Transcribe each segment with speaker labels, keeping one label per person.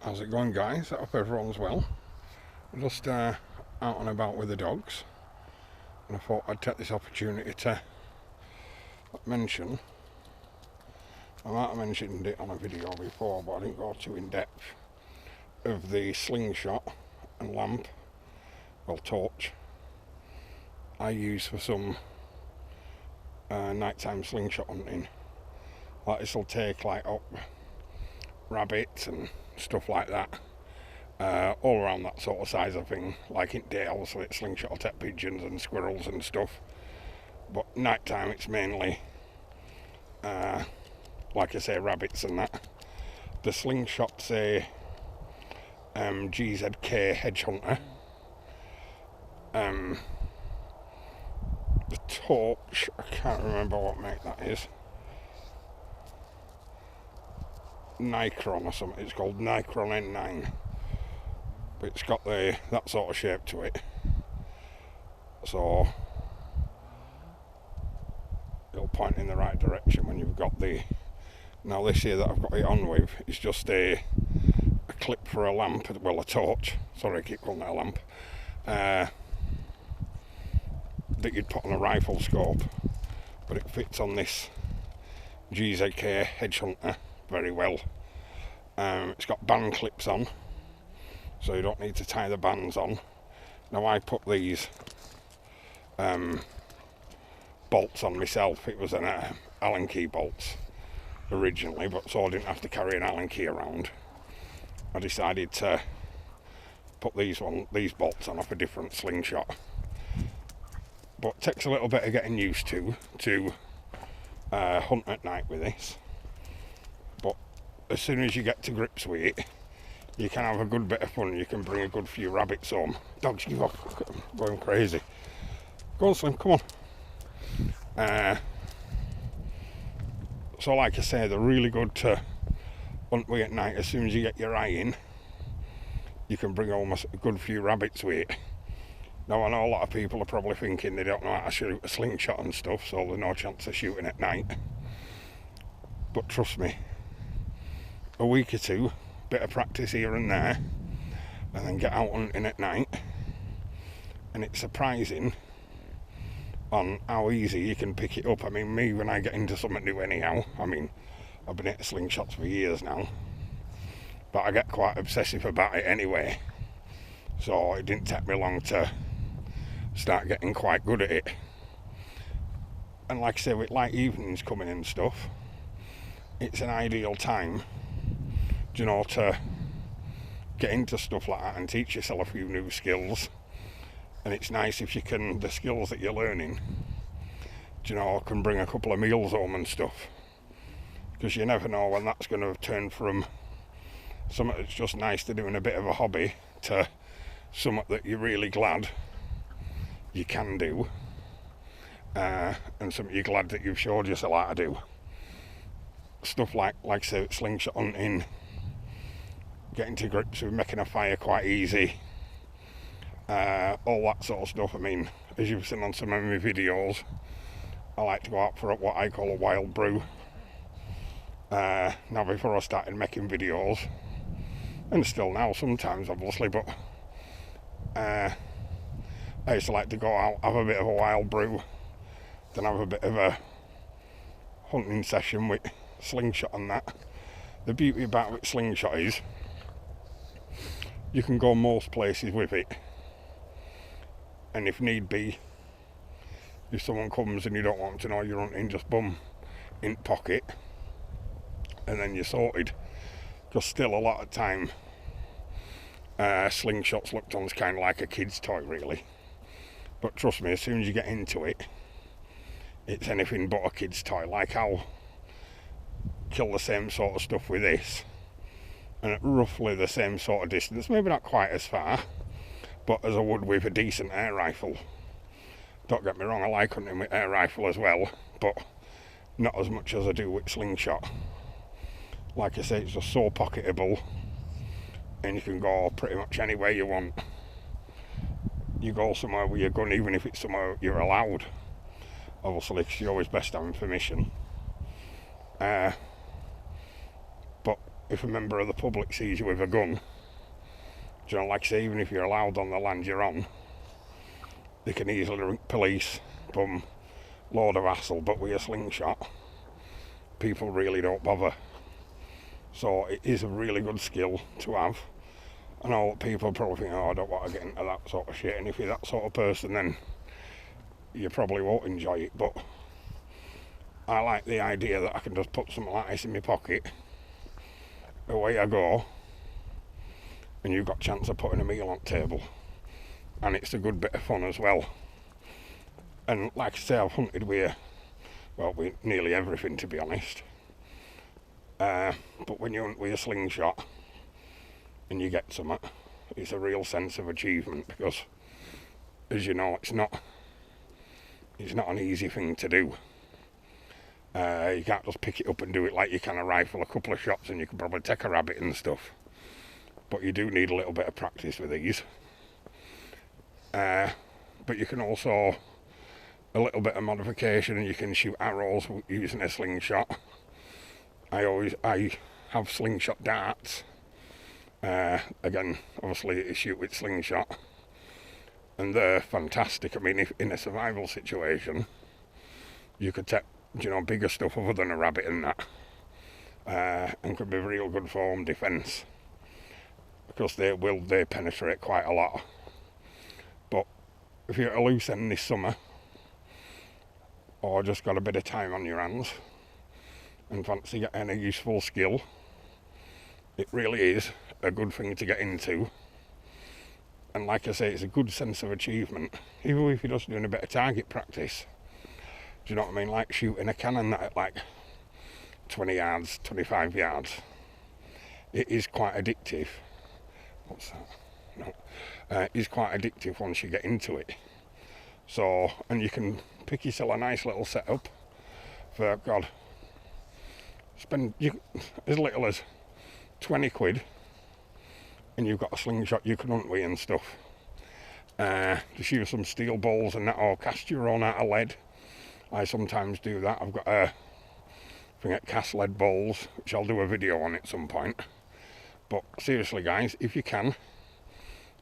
Speaker 1: How's it going, guys? I hope everyone's well. I'm just out and about with the dogs, and I thought I'd take this opportunity to mention, I might have mentioned it on a video before, but I didn't go too in depth, of the slingshot and lamp, well, torch, I use for some nighttime slingshot hunting. Like, this will take like up rabbits and stuff like that, all around that sort of size of thing. Like in day, obviously it's slingshot will take pigeons and squirrels and stuff, but night time it's mainly like I say, rabbits and that. The slingshot's a GZK hedge hunter. The torch, I can't remember what make that is, Nikron or something. It's called Nikron N9, but it's got that sort of shape to it, so it'll point in the right direction when you've got the. Now this here that I've got it on with is just a clip for a lamp, well, a torch, sorry I keep calling it a lamp, that you'd put on a rifle scope, but it fits on this GZK hedge hunter very well. It's got band clips on, so you don't need to tie the bands on. Now I put these bolts on myself. It was an Allen key bolts originally, but so I didn't have to carry an Allen key around. I decided to put these bolts on off a different slingshot, but it takes a little bit of getting used to hunt at night with this. But as soon as you get to grips with it, you can have a good bit of fun. You can bring a good few rabbits home. Dogs, give up, look at them going crazy. Go on, Slim, come on. So like I say, they're really good to hunt with at night. As soon as you get your eye in, you can bring home a good few rabbits with it. Now I know a lot of people are probably thinking they don't know how to shoot a slingshot and stuff, so there's no chance of shooting at night. But trust me, a week or two, bit of practice here and there, and then get out hunting at night, and it's surprising on how easy you can pick it up. I mean, me, when I get into something new anyhow, I mean, I've been hitting slingshots for years now, but I get quite obsessive about it anyway, so it didn't take me long to start getting quite good at it. And like I say, with light evenings coming and stuff, it's an ideal time, to get into stuff like that and teach yourself a few new skills. And it's nice if you can, the skills that you're learning, can bring a couple of meals home and stuff, because you never know when that's going to turn from something that's just nice to doing a bit of a hobby to something that you're really glad you can do, and something you're glad that you've showed yourself how to do. Stuff like say, slingshot hunting, getting to grips with making a fire quite easy, all that sort of stuff. I mean, as you've seen on some of my videos, I like to go out for what I call a wild brew. Now, before I started making videos, and still now sometimes obviously, but I used to like to go out, have a bit of a wild brew, then have a bit of a hunting session with slingshot and that. The beauty about it, slingshot, is you can go most places with it, and if need be, if someone comes and you don't want them to know you're hunting, just bum in pocket, and then you're sorted. Because still a lot of time, slingshots looked on as kind of like a kid's toy, really. But trust me, as soon as you get into it, it's anything but a kid's toy. Like, I'll kill the same sort of stuff with this, and at roughly the same sort of distance, maybe not quite as far, but as I would with a decent air rifle. Don't get me wrong, I like hunting with air rifle as well, but not as much as I do with slingshot. Like I say, it's just so pocketable, and you can go pretty much anywhere you want. You go somewhere with your gun, even if it's somewhere you're allowed, obviously, because you're always best having permission. But if a member of the public sees you with a gun, do you know, like I say, even if you're allowed on the land you're on, they can easily ring police, boom, load of hassle. But with a slingshot, people really don't bother. So it is a really good skill to have. I know people probably think, oh, I don't want to get into that sort of shit, and if you're that sort of person, then you probably won't enjoy it. But I like the idea that I can just put something like this in my pocket, away I go, and you've got a chance of putting a meal on the table, and it's a good bit of fun as well. And like I say, I've hunted with nearly everything, to be honest. But when you hunt with a slingshot and you get something, it's a real sense of achievement, because, as you know, it's not an easy thing to do. You can't just pick it up and do it like you can a rifle, a couple of shots and you can probably take a rabbit and stuff. But you do need a little bit of practice with these. But you can also, a little bit of modification, and you can shoot arrows using a slingshot. I have slingshot darts. Again, obviously you shoot with slingshot, and they're fantastic. I mean, if in a survival situation, you could take, you know, bigger stuff other than a rabbit and that, and could be real good for home defence, because they penetrate quite a lot. But if you're at a loose end this summer, or just got a bit of time on your hands and fancy getting a useful skill, it really is a good thing to get into. And like I say, it's a good sense of achievement, even if you're just doing a bit of target practice. Do you know what I mean? Like shooting a cannon that at like 20 yards, 25 yards. It is quite addictive. What's that? No. It is quite addictive once you get into it. So, and you can pick yourself a nice little setup for, God, spend as little as 20 quid and you've got a slingshot you can hunt with and stuff. Just use some steel balls and that, or cast your own out of lead. I sometimes do that. I've got a thing at cast lead balls, which I'll do a video on at some point. But seriously guys, if you can,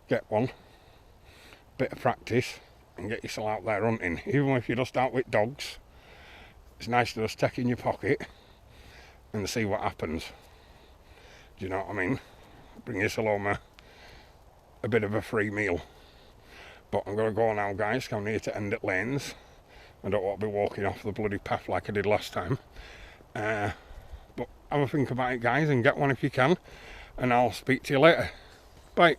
Speaker 1: get one, bit of practice, and get yourself out there hunting. Even if you're just out with dogs, it's nice to just take in your pocket and see what happens. Do you know what I mean? Bring yourself home a bit of a free meal. But I'm going to go now guys, I'm here to end at lanes. I don't want to be walking off the bloody path like I did last time. But have a think about it guys, and get one if you can, and I'll speak to you later. Bye.